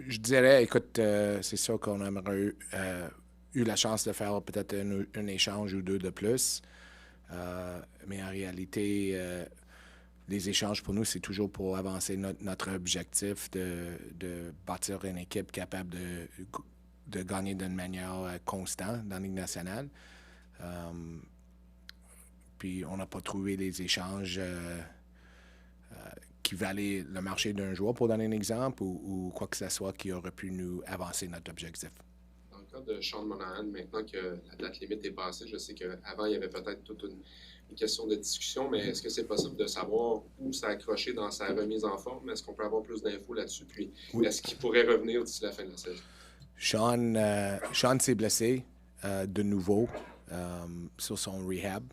Je dirais, écoute, c'est sûr qu'on aimerait eu la chance de faire peut-être un échange ou deux de plus. Mais en réalité, les échanges pour nous, c'est toujours pour avancer notre objectif de bâtir une équipe capable de gagner d'une manière constante dans la Ligue nationale. Puis on n'a pas trouvé les échanges qui valaient le marché d'un joueur, pour donner un exemple, ou quoi que ce soit qui aurait pu nous avancer notre objectif. Dans le cas de Sean Monahan, maintenant que la date limite est passée, je sais qu'avant, il y avait peut-être toute une question de discussion, mais est-ce que c'est possible de savoir où ça a accroché dans sa remise en forme? Est-ce qu'on peut avoir plus d'infos là-dessus? Puis, Oui. est-ce qu'il pourrait revenir d'ici la fin de la saison? Sean s'est blessé de nouveau sur son rehab.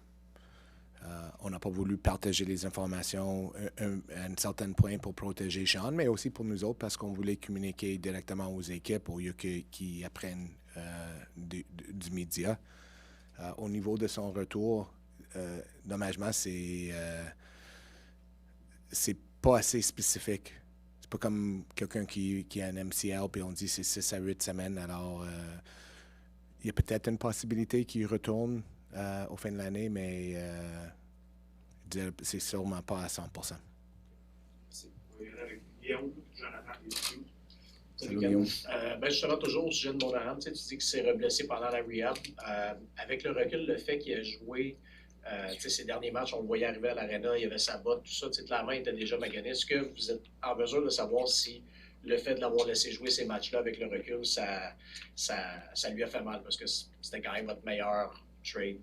On n'a pas voulu partager les informations à un certain point pour protéger Sean, mais aussi pour nous autres parce qu'on voulait communiquer directement aux équipes au lieu qu'ils apprennent du média. Au niveau de son retour, dommagement, c'est pas assez spécifique. C'est pas comme quelqu'un qui a un MCL puis on dit c'est 6 à 8 semaines. Alors, il y a peut-être une possibilité qu'il retourne au fin de l'année, mais c'est sûrement pas à 100%. Merci. Guillaume, Jonathan, Salut, Guillaume. Justement, toujours au sujet de Monahan, tu dis qu'il s'est reblessé pendant la rehab. Avec le recul, le fait qu'il a joué ces derniers matchs, on le voyait arriver à l'aréna, il y avait sa botte, tout ça, la main était déjà maganée. Est-ce que vous êtes en mesure de savoir si le fait de l'avoir laissé jouer ces matchs-là avec le recul, ça lui a fait mal? Parce que c'était quand même votre meilleur trade,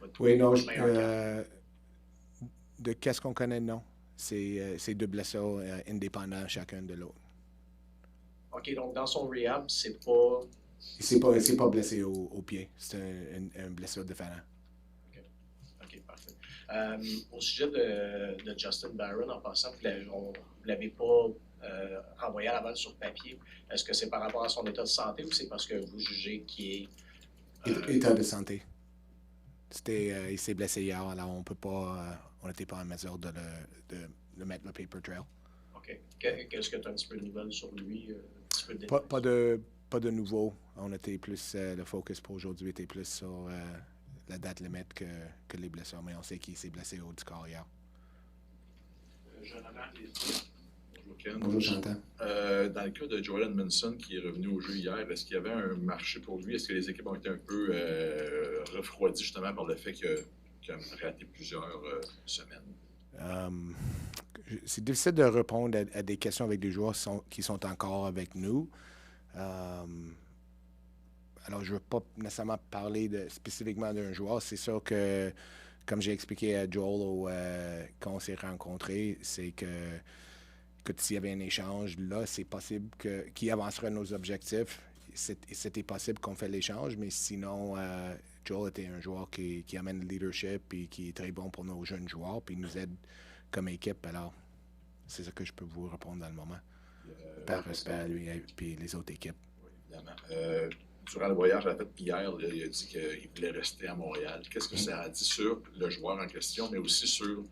votre oui, non, meilleur de qu'est-ce qu'on connaît, non. C'est deux blessures indépendants chacun de l'autre. OK, donc dans son rehab, c'est pas... Il s'est pas blessé au pied. C'est un blessure différent. OK, parfait. Au sujet de Justin Barron, en passant, vous ne l'avez pas renvoyé à Laval sur papier. Est-ce que c'est par rapport à son état de santé ou c'est parce que vous jugez qu'il est... État de santé. Il s'est blessé hier, alors on n'était pas en mesure de mettre le paper trail. OK. Qu'est-ce que tu as un petit peu de nouvelles sur lui? Pas de nouveau. On était plus, le focus pour aujourd'hui était plus sur la date limite que les blessures, mais on sait qu'il s'est blessé au du corps hier. Bonjour Ken. Bonjour Chantal. Dans le cas de Joel Edmondson qui est revenu au jeu hier, est-ce qu'il y avait un marché pour lui? Est-ce que les équipes ont été un peu refroidies justement par le fait qu'il a raté plusieurs semaines? C'est difficile de répondre à des questions avec des joueurs qui sont encore avec nous. Alors, je ne veux pas nécessairement parler spécifiquement d'un joueur. C'est sûr que, comme j'ai expliqué à Joel quand on s'est rencontrés, c'est que s'il y avait un échange, là, c'est possible qu'il avancerait nos objectifs. C'était possible qu'on fait l'échange, mais sinon, Joel était un joueur qui amène le leadership et qui est très bon pour nos jeunes joueurs, puis il nous aide comme équipe. Alors, c'est ça que je peux vous répondre dans le moment. Par respect à lui et puis les autres équipes. Oui, évidemment. Durant le voyage à la fête hier, il a dit qu'il voulait rester à Montréal. Qu'est-ce que ça a dit sur le joueur en question, mais aussi sur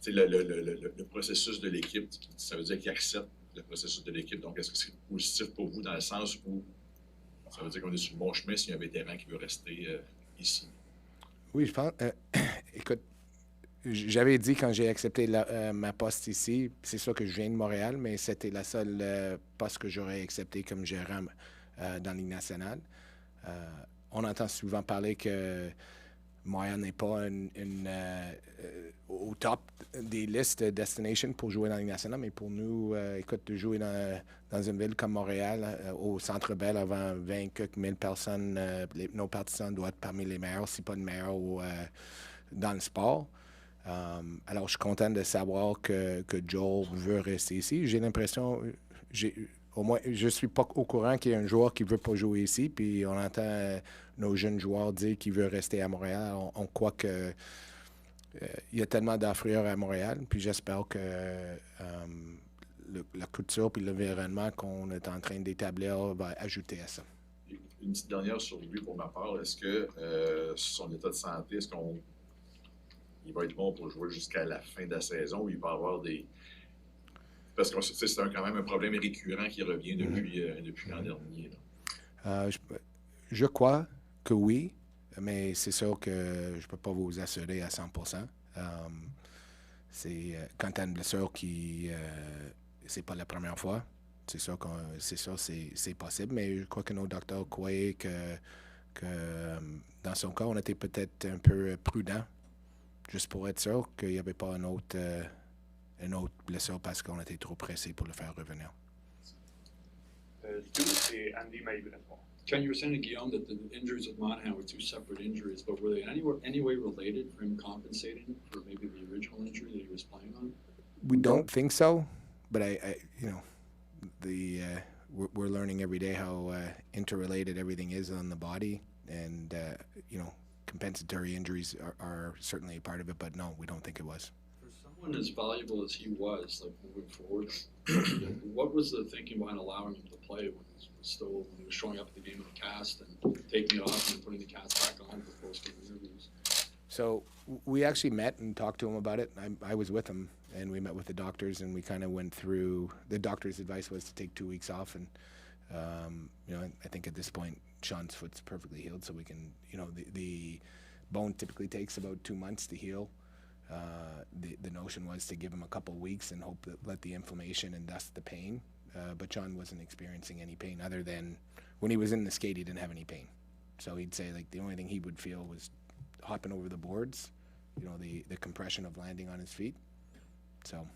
le processus de l'équipe? Ça veut dire qu'il accepte le processus de l'équipe. Donc, est-ce que c'est positif pour vous dans le sens où ça veut dire qu'on est sur le bon chemin s'il y a un vétéran qui veut rester ici? Oui, je pense. Écoute, j'avais dit quand j'ai accepté ma poste ici, c'est sûr que je viens de Montréal, mais c'était la seule poste que j'aurais accepté comme gérant dans la Ligue nationale. On entend souvent parler que Montréal n'est pas au top des listes de destination pour jouer dans la Ligue nationale, mais pour nous, écoute, de jouer dans une ville comme Montréal, au Centre Bell, avant 20 000 personnes, nos partisans doivent être parmi les meilleurs, si pas les meilleurs dans le sport. Alors, je suis content de savoir que Joel veut rester ici. J'ai l'impression, au moins, je ne suis pas au courant qu'il y a un joueur qui ne veut pas jouer ici, puis on entend nos jeunes joueurs dire qu'il veut rester à Montréal. On croit que il y a tellement d'offres à Montréal, puis j'espère que la culture et l'environnement qu'on est en train d'établir va ajouter à ça. Une petite dernière sur lui pour ma part. Est-ce que son état de santé, est-ce qu'il va être bon pour jouer jusqu'à la fin de la saison ou il va avoir des Parce que c'est quand même un problème récurrent qui revient depuis l'an dernier. Je crois que oui, mais c'est sûr que je ne peux pas vous assurer à 100%. Quand tu as une blessure qui c'est pas la première fois, c'est sûr que c'est possible, mais je crois que nos docteurs croyaient que dans son cas, on était peut-être un peu prudent, juste pour être sûr qu'il n'y avait pas une autre blessure parce qu'on était trop pressé pour le faire revenir. C'est Andy Maillot. Ken, you were saying to Guillaume that the injuries with Monahan were two separate injuries, but were they in any way related for him compensating for maybe the original injury that he was playing on? We don't think so, but we're learning every day how interrelated everything is on the body, and compensatory injuries are certainly a part of it, but no, we don't think it was. For someone as valuable as he was, like moving forward, what was the thinking behind allowing him to play when he was showing up at the game in a cast and taking it off and putting the cast back on for post-game interviews? So we actually met and talked to him about it. I was with him, and we met with the doctors, and we kind of went through. The doctor's advice was to take 2 weeks off, and I think at this point Sean's foot's perfectly healed, so we can. The bone typically takes about 2 months to heal. The notion was to give him a couple weeks and hope that let the inflammation and thus the pain. But Sean wasn't experiencing any pain other than when he was in the skate, he didn't have any pain. So he'd say like the only thing he would feel was hopping over the boards, the compression of landing on his feet. So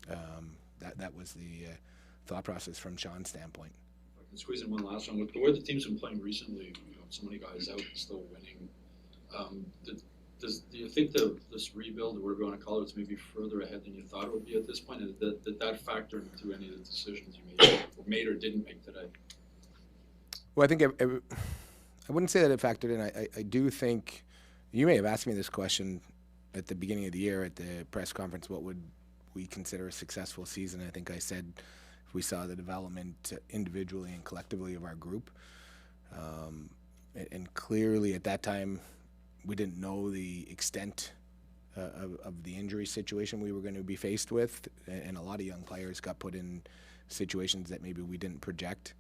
that was the thought process from Sean's standpoint. If I can squeeze in one last one. With the way the team's been playing recently, so many guys out and still winning, do you think this rebuild, or whatever you want to call it, is maybe further ahead than you thought it would be at this point? And did that factor into any of the decisions you made or didn't make today? Well, I think I wouldn't say that it factored in. I do think you may have asked me this question at the beginning of the year at the press conference. What would we consider a successful season? I think I said if we saw the development individually and collectively of our group, and clearly at that time, we didn't know the extent of the injury situation we were going to be faced with, and a lot of young players got put in situations that maybe we didn't project.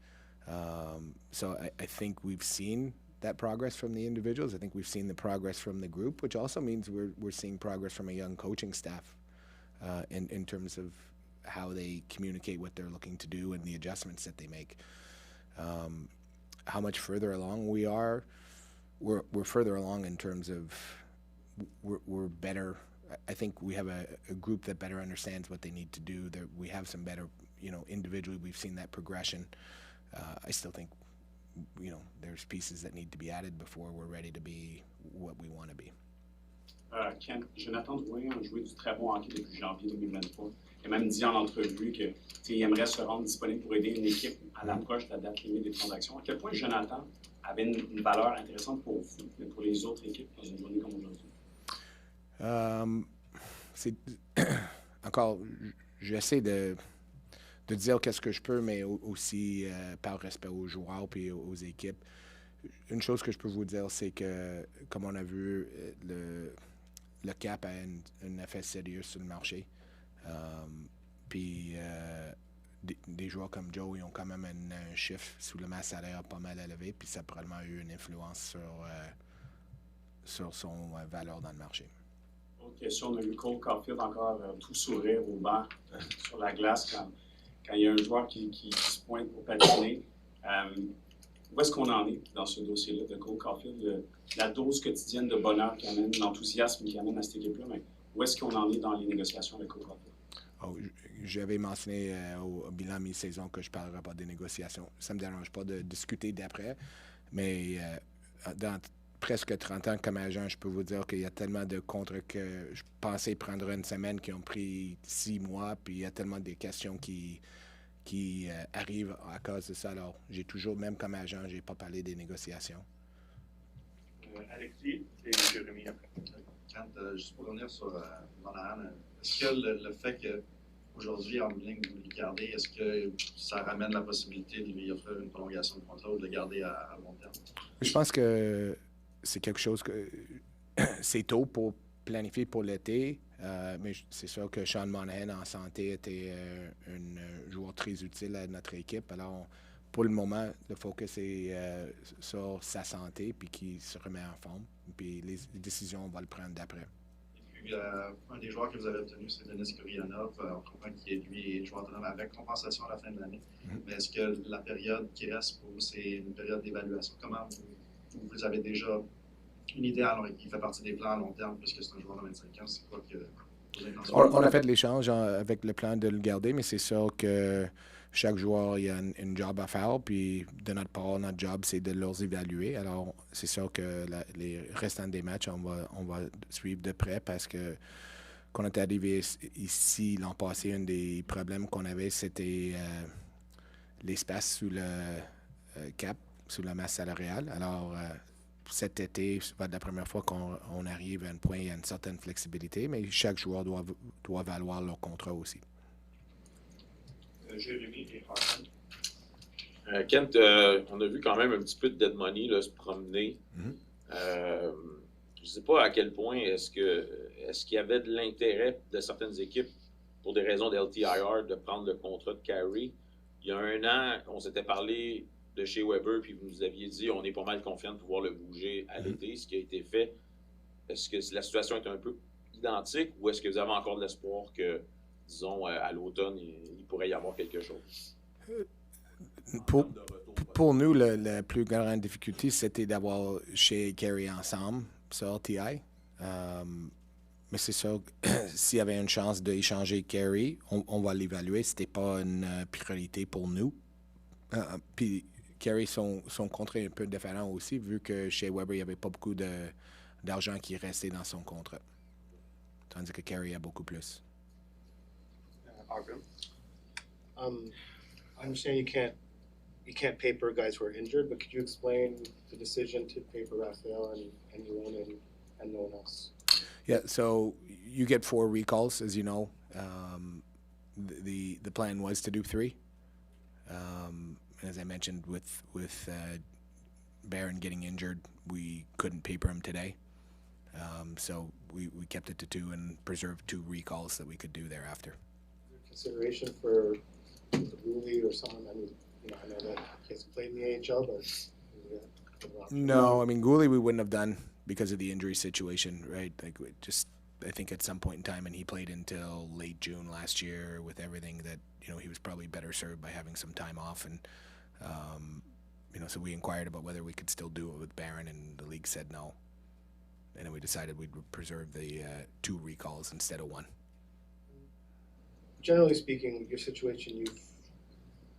So I think we've seen that progress from the individuals. I think we've seen the progress from the group, which also means we're seeing progress from a young coaching staff in terms of how they communicate what they're looking to do and the adjustments that they make. How much further along we are, we're further along in terms of we're better. I think we have a group that better understands what they need to do. We have some better, individually we've seen that progression. I still think, there's pieces that need to be added before we're ready to be what we want to be. Kent, Jonathan Drouin a joué du très bon hockey depuis janvier 2023. Il a même dit en entrevue qu'il aimerait se rendre disponible pour aider une équipe à l'approche de la date limite des transactions. À quel point Jonathan avait une valeur intéressante pour vous, mais pour les autres équipes dans une journée comme aujourd'hui? Encore, j'essaie de dire qu'est-ce que je peux, mais aussi par respect aux joueurs et aux équipes. Une chose que je peux vous dire, c'est que, comme on a vu, le cap a un effet sérieux sur le marché. Puis des joueurs comme Joe, ils ont quand même un chiffre sous le masse salaire pas mal élevé, puis ça a probablement eu une influence sur son valeur dans le marché. Autre question, on a eu Cole Caulfield encore tout sourire au banc sur la glace quand il y a un joueur qui se pointe pour patiner. Où est-ce qu'on en est dans ce dossier-là de Cole Caulfield? La dose quotidienne de bonheur qui amène, l'enthousiasme qui amène à cette équipe-là, mais où est-ce qu'on en est dans les négociations avec Cole Caulfield? J'avais mentionné au bilan mi-saison que je ne parlerai pas des négociations. Ça ne me dérange pas de discuter d'après, mais dans presque 30 ans comme agent, je peux vous dire qu'il y a tellement de contrats que je pensais prendre une semaine qui ont pris 6 mois, puis il y a tellement de questions qui arrivent à cause de ça. Alors, j'ai toujours, même comme agent, je n'ai pas parlé des négociations. Alexis et Jérémy après. Kent, juste pour revenir sur Monahan, est-ce que le fait qu'aujourd'hui, en ligne, vous le gardez, est-ce que ça ramène la possibilité de lui offrir une prolongation de contrat ou de le garder à long terme? Je pense que c'est quelque chose que c'est tôt pour planifier pour l'été, mais c'est sûr que Sean Monahan en santé était une très utile à notre équipe. Alors, pour le moment, le focus est sur sa santé, puis qu'il se remet en forme. Puis les décisions, on va le prendre d'après. Et puis, un des joueurs que vous avez obtenu, c'est Denis Kourianov. On comprend qu'il est, lui, joueur autonome avec compensation à la fin de l'année. Mais est-ce que la période qui reste pour vous, c'est une période d'évaluation? Comment vous avez déjà une idée, alors il fait partie des plans à long terme, puisque c'est un joueur de 25 ans, c'est quoi que vos intentions? On a fait l'échange avec le plan de le garder, mais c'est sûr que chaque joueur, il y a une job à faire, puis de notre part, notre job, c'est de les évaluer. Alors, c'est sûr que les restants des matchs, on va suivre de près parce que quand on est arrivé ici l'an passé, un des problèmes qu'on avait, c'était l'espace sous le cap, sous la masse salariale. Alors, cet été, va être la première fois qu'on arrive à un point où il y a une certaine flexibilité, mais chaque joueur doit valoir leur contrat aussi. Jérémy et Armand. Kent, on a vu quand même un petit peu de dead money là, se promener. Je ne sais pas à quel point est-ce qu'il y avait de l'intérêt de certaines équipes pour des raisons d'LTIR de prendre le contrat de Carey. Il y a un an, on s'était parlé de chez Weber, puis vous nous aviez dit on est pas mal confiant de pouvoir le bouger à l'été, ce qui a été fait. Est-ce que la situation est un peu identique ou est-ce que vous avez encore de l'espoir que, disons, à l'automne, il pourrait y avoir quelque chose? Pour nous, la plus grande difficulté, c'était d'avoir chez Carey ensemble sur TI. Mais c'est sûr, s'il y avait une chance d'échanger Carey, on va l'évaluer. C'était pas une priorité pour nous. Puis Carey, son contrat est un peu différent aussi, vu que chez Weber, il n'y avait pas beaucoup d'argent qui restait dans son contrat. Tandis que Carey a beaucoup plus. Arvin. I understand you can't paper guys who are injured, but could you explain the decision to paper Raphael and Yuan and no one else? Yeah, so you get 4 recalls, as you know. The plan was to do 3. As I mentioned, with Barron getting injured, we couldn't paper him today. So we kept it to 2 and preserved 2 recalls that we could do thereafter. Is there consideration for Gouli or someone? I mean, I know that he hasn't played in the AHL, but no, I mean Gouli we wouldn't have done because of the injury situation, right? Like I think at some point in time, and he played until late June last year with everything that he was probably better served by having some time off, and so we inquired about whether we could still do it with Barron, and the league said no, and then we decided we'd preserve the 2 recalls instead of 1. Generally speaking, your situation,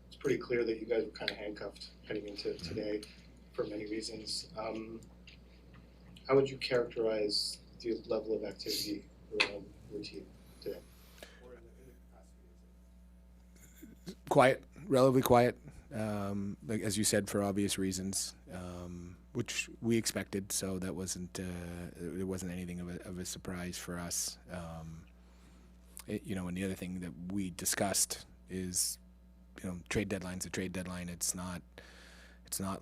it's pretty clear that you guys were kind of handcuffed heading into today for many reasons. How would you characterize the level of activity around your team today? Quiet, relatively quiet, like as you said, for obvious reasons, which we expected. So that wasn't it wasn't anything of a surprise for us. And the other thing that we discussed is, trade deadline's a trade deadline. It's not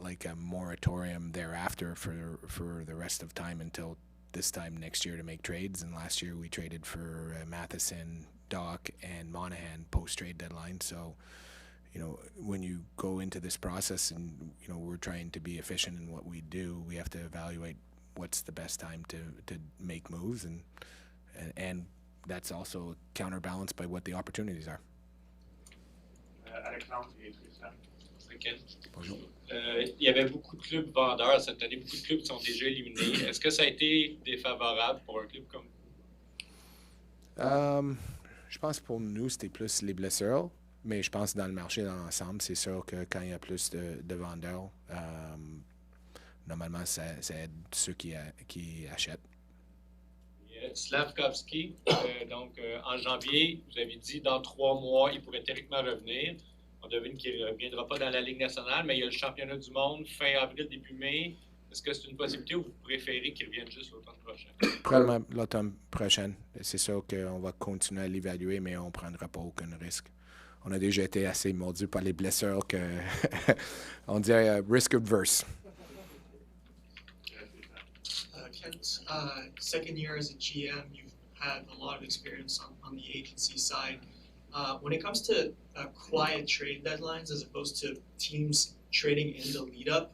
like a moratorium thereafter for the rest of time until this time next year to make trades. And last year we traded for Matheson, Doc, and Monahan post-trade deadline. So, when you go into this process and, we're trying to be efficient in what we do, we have to evaluate what's the best time to make moves. And that's also counterbalanced by what the opportunities are. Alexandre et Tristan. Bonjour. Il y avait beaucoup de clubs vendeurs cette année, beaucoup de clubs sont déjà éliminés. Est-ce que ça a été défavorable pour un club comme vous? Je pense pour nous, c'était plus les blessures, mais je pense dans le marché dans l'ensemble, c'est sûr que quand il y a plus de vendeurs, normalement, ça aide ceux qui achètent. Slavkovski, donc en janvier, vous avez dit dans 3 mois, il pourrait théoriquement revenir. On devine qu'il ne reviendra pas dans la Ligue nationale, mais il y a le championnat du monde fin avril, début mai. Est-ce que c'est une possibilité ou vous préférez qu'il revienne juste l'automne prochain? Probablement l'automne prochain. C'est sûr qu'on va continuer à l'évaluer, mais on ne prendra pas aucun risque. On a déjà été assez mordu par les blessures que on dirait risk adverse. Kent, second year as a GM, you've had a lot of experience on the agency side. When it comes to quiet trade deadlines as opposed to teams trading in the lead up,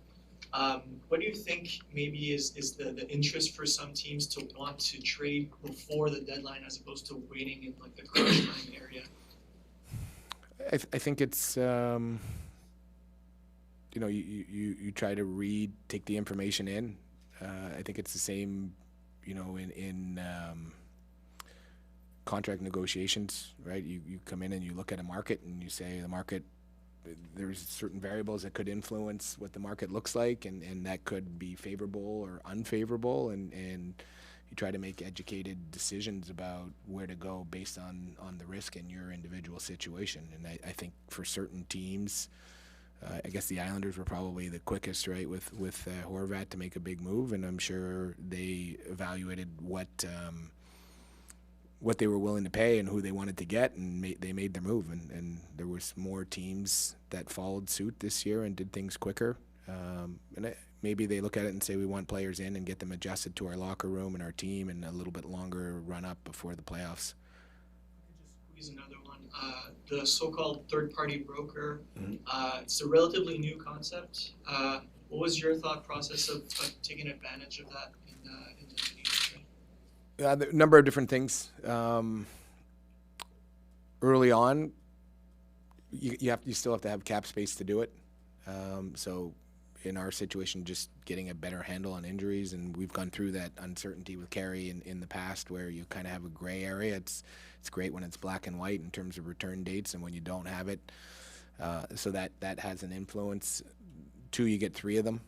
what do you think maybe is the interest for some teams to want to trade before the deadline as opposed to waiting in like the crunch time area? I think it's you try to take the information in. I think it's the same, in contract negotiations, right? You come in and you look at a market and you say the market, there's certain variables that could influence what the market looks like, and that could be favorable or unfavorable, and you try to make educated decisions about where to go based on the risk in your individual situation. And I think for certain teams, I guess the Islanders were probably the quickest, right, with Horvat to make a big move, and I'm sure they evaluated what they were willing to pay and who they wanted to get, and they made their move. And there was more teams that followed suit this year and did things quicker. Maybe they look at it and say, we want players in and get them adjusted to our locker room and our team, and a little bit longer run up before the playoffs. Just squeeze another one. The so-called third-party broker. It's a relatively new concept. What was your thought process of taking advantage of that in the Canadian trade? A number of different things. Early on, you still have to have cap space to do it. So in our situation, just getting a better handle on injuries, and we've gone through that uncertainty with Carey in the past, where you kind of have a gray area. It's great when it's black and white in terms of return dates, and when you don't have it, so that has an influence. 2, you get 3 of them.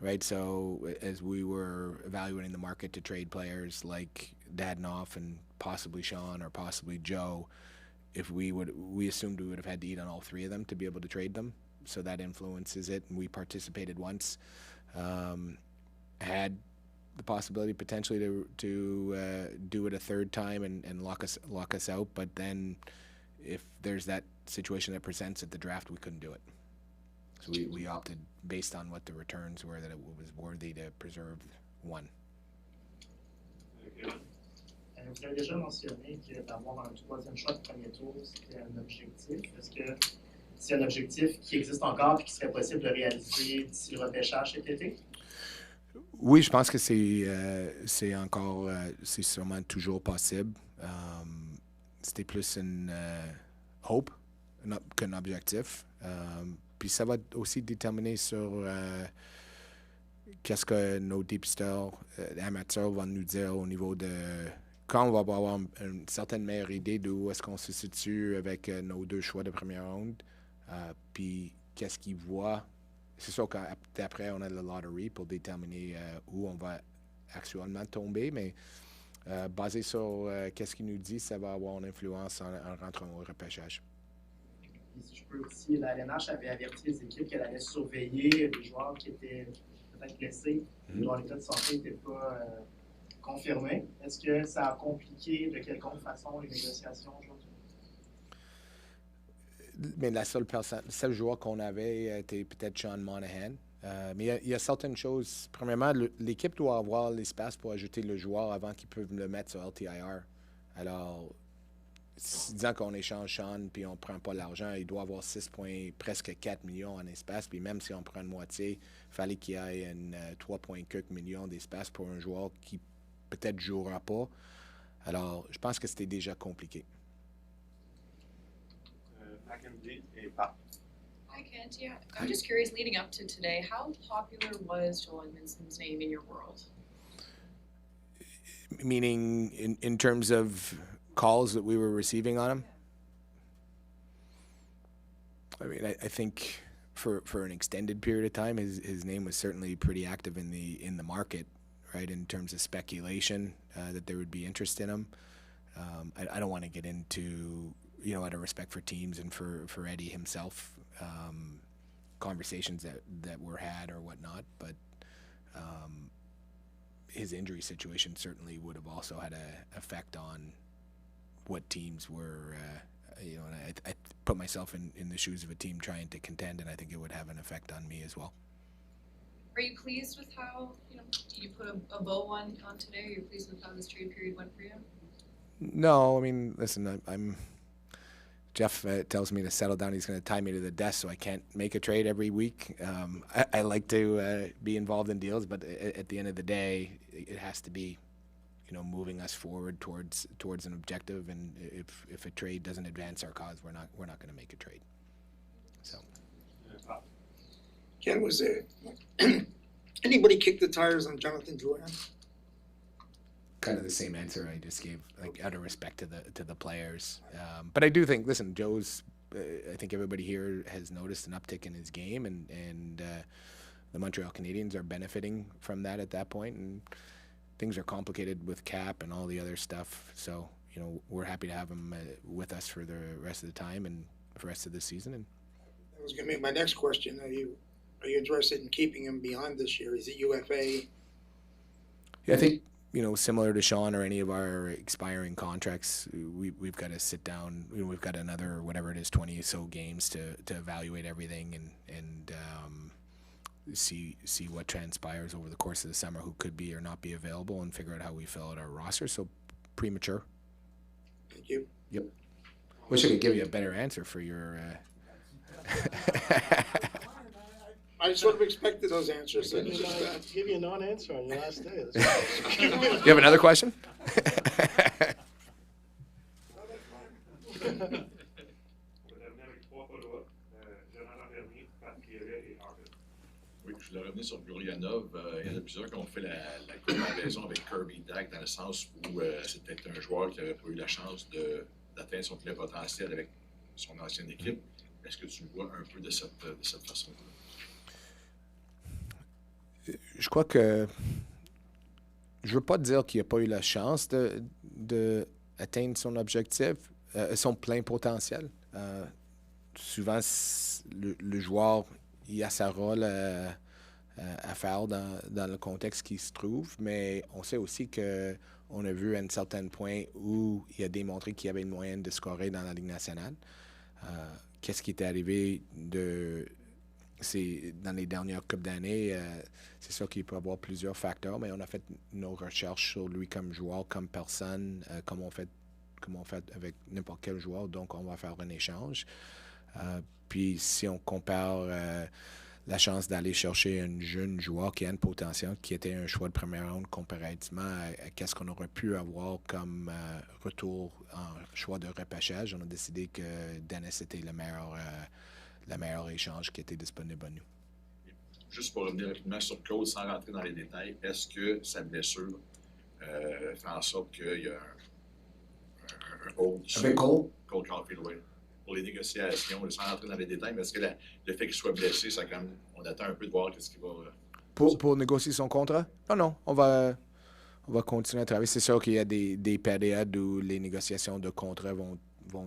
Right, so as we were evaluating the market to trade players like Dadonov and possibly Sean or possibly Joe, we assumed we would have had to eat on all 3 of them to be able to trade them. So that influences it, and we participated once. Had the possibility potentially to do it a third time and lock us out, but then if there's that situation that presents at the draft, we couldn't do it. So we opted based on what the returns were, that it was worthy to preserve one. Vous avez déjà mentionné que d'avoir un 3e choix de premier tour, c'était un objectif. Est-ce que c'est un objectif qui existe encore et qui serait possible de réaliser d'ici le repêchage cet été? Oui, je pense que c'est sûrement toujours possible. C'était plus une hope qu'un objectif. Puis ça va aussi déterminer sur qu'est-ce que nos dépisteurs amateurs vont nous dire au niveau de quand on va avoir une certaine meilleure idée d'où est-ce qu'on se situe avec nos 2 choix de première ronde. Puis qu'est-ce qu'ils voient. C'est sûr qu'après, on a le lottery pour déterminer où on va actuellement tomber, mais basé sur qu'est-ce qu'il nous dit, ça va avoir une influence en rentrant au repêchage. Si je peux aussi, la LNH avait averti les équipes qu'elle allait surveiller les joueurs qui étaient peut-être blessés, dont l'état de santé n'était pas confirmé. Est-ce que ça a compliqué de quelconque façon les négociations aujourd'hui? Mais le seul joueur qu'on avait était peut-être Sean Monahan. Mais il y a certaines choses. Premièrement, l'équipe doit avoir l'espace pour ajouter le joueur avant qu'ils peuvent le mettre sur LTIR. Alors, disant qu'on échange Sean puis on ne prend pas l'argent, il doit avoir presque 4 millions en espace. Puis même si on prend une moitié, il fallait qu'il y ait 3,4 millions d'espace pour un joueur qui peut-être ne jouera pas. Alors, je pense que c'était déjà compliqué. Hi, Kent. Yeah, I'm just curious, leading up to today, how popular was Joel Edmondson's name in your world? Meaning in terms of calls that we were receiving on him? I mean, I think for an extended period of time, his name was certainly pretty active in the market, right, in terms of speculation that there would be interest in him. I don't want to get into, out of respect for teams and for Eddie himself, conversations that were had or whatnot, but his injury situation certainly would have also had an effect on what teams were, and I put myself in the shoes of a team trying to contend, and I think it would have an effect on me as well. Are you pleased with how, you put a bow on today? Are you pleased with how this trade period went for you? No, I mean, listen, I'm Jeff tells me to settle down. He's going to tie me to the desk, so I can't make a trade every week. I like to be involved in deals, but at the end of the day, it has to be, moving us forward towards an objective. And if a trade doesn't advance our cause, we're not going to make a trade. So, Ken, was there anybody kick the tires on Jonathan Drouin? kind of the same answer I just gave, like out of respect to the players. But I do think, listen, Joe's. I think everybody here has noticed an uptick in his game, and the Montreal Canadiens are benefiting from that at that point. And things are complicated with cap and all the other stuff. So we're happy to have him with us for the rest of the time and for the rest of the season. And that was going to be my next question. Are you interested in keeping him beyond this year? Is it UFA? Yeah, I think. Similar to Sean or any of our expiring contracts, we've got to sit down. We've got another, whatever it is, 20 or so games to evaluate everything and see what transpires over the course of the summer, who could be or not be available, and figure out how we fill out our roster. So premature. Thank you. Yep. Wish I could give you a better answer for your. I sort of expected those answers. Give you a non-answer on your last day. You have another question? Oui, je voulais revenir sur Gurianov. Il y en a plusieurs qui ont fait la comparaison avec Kirby Dach dans le sens où c'est peut-être un joueur qui n'aurait pas eu la chance d'atteindre son plein potentiel avec son ancienne équipe. Est-ce que tu le vois un peu de cette façon-là? Je crois que je veux pas dire qu'il n'a pas eu la chance de atteindre son objectif, son plein potentiel. Souvent, le joueur il a sa rôle à faire dans le contexte qui se trouve, mais on sait aussi qu'on a vu à un certain point où il a démontré qu'il y avait une moyenne de scorer dans la Ligue nationale. Qu'est-ce qui était arrivé dans les dernières coupes d'années, c'est sûr qu'il peut y avoir plusieurs facteurs, mais on a fait nos recherches sur lui comme joueur, comme personne, comme on fait avec n'importe quel joueur, donc on va faire un échange. Puis si on compare la chance d'aller chercher un jeune joueur qui a un potentiel, qui était un choix de première ronde comparativement à qu'est-ce qu'on aurait pu avoir comme retour en choix de repêchage, on a décidé que Dennis était le meilleur échange qui était disponible à nous. Juste pour revenir rapidement sur Claude, sans rentrer dans les détails, est-ce que sa blessure fait en sorte qu'il y a un hold avec Cole Caulfield, oui, pour les négociations, sans rentrer dans les détails, mais est-ce que le fait qu'il soit blessé, ça quand même, on attend un peu de voir qu'est-ce qu'il va... Pour négocier son contrat? Non, on va continuer à travailler. C'est sûr qu'il y a des périodes où les négociations de contrat vont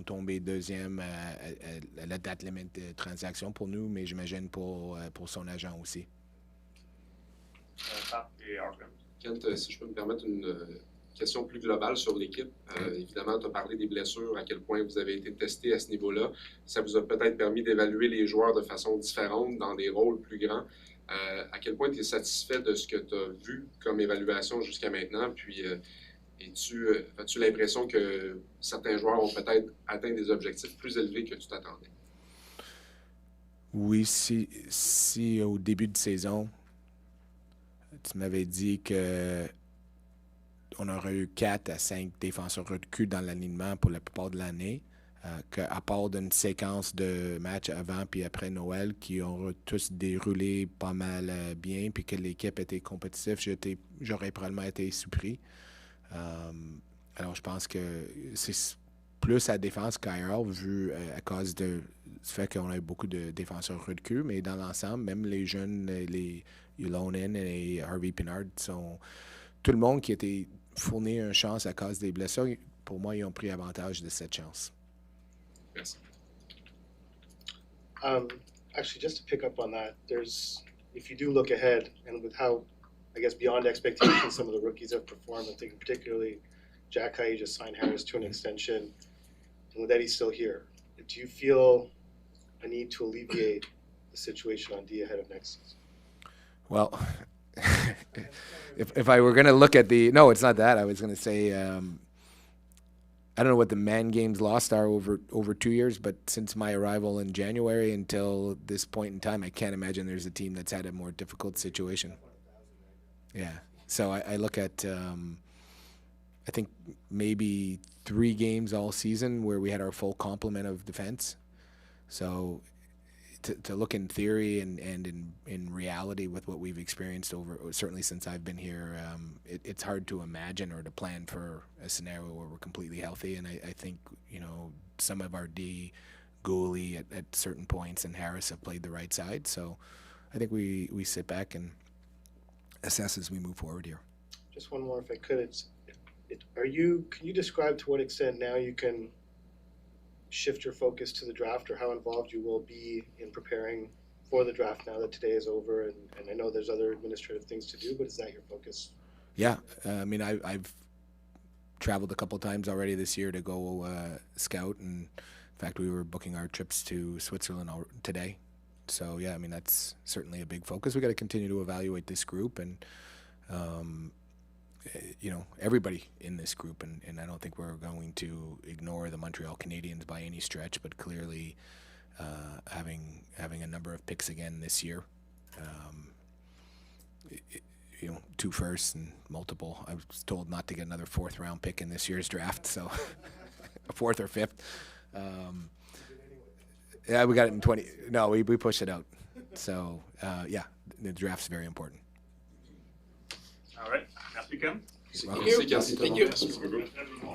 tomber deuxième à la date limite de transaction pour nous, mais j'imagine pour son agent aussi. Kent, si je peux me permettre une question plus globale sur l'équipe. Évidemment, tu as parlé des blessures, à quel point vous avez été testé à ce niveau-là. Ça vous a peut-être permis d'évaluer les joueurs de façon différente, dans des rôles plus grands. À quel point tu es satisfait de ce que tu as vu comme évaluation jusqu'à maintenant? Puis, as-tu l'impression que certains joueurs ont peut-être atteint des objectifs plus élevés que tu t'attendais? Oui, si au début de saison, tu m'avais dit que on aurait eu 4 à 5 défenseurs recul dans l'alignement pour la plupart de l'année, qu'à part d'une séquence de matchs avant puis après Noël qui ont tous déroulé pas mal bien, puis que l'équipe était compétitive, j'aurais probablement été surpris. Alors, je pense que c'est plus à défense qu'ailleurs, vu à cause du fait qu'on a eu beaucoup de défenseurs recul, mais dans l'ensemble, même les jeunes, les Ylonen et Harvey Pinard, tout le monde qui était fourni une chance à cause des blessures, pour moi, ils ont pris avantage de cette chance. Merci. Actually, just to pick up on that, if you do look ahead and with how, I guess, beyond expectations, some of the rookies have performed. I'm thinking particularly Jack Hughes just signed Harris to an extension, and with Eddie still here. Do you feel a need to alleviate the situation on D ahead of next season? Well, if I were going to look at no, it's not that. I was going to say I don't know what the man games lost are over 2 years, but since my arrival in January until this point in time, I can't imagine there's a team that's had a more difficult situation. Yeah. So I look at, I think maybe 3 games all season where we had our full complement of defense. So to look in theory and in reality with what we've experienced over, certainly since I've been here, it's hard to imagine or to plan for a scenario where we're completely healthy. And I think, some of our D, goalie at certain points and Harris have played the right side. So I think we sit back and assess as we move forward here. Just one more, if I could. Can you describe to what extent now you can shift your focus to the draft, or how involved you will be in preparing for the draft now that today is over? And I know there's other administrative things to do, but is that your focus? Yeah. I've traveled a couple times already this year to go scout. And in fact, we were booking our trips to Switzerland today. So, yeah, that's certainly a big focus. We got to continue to evaluate this group and, everybody in this group. And I don't think we're going to ignore the Montreal Canadiens by any stretch, but clearly having a number of picks again this year, 2 firsts and multiple. I was told not to get another 4th round pick in this year's draft, so a 4th or 5th. Yeah, we got it in 20. No, we pushed it out. So, the draft's very important. All right. Merci, Ken. Thank you. Merci, Ken. Thank you.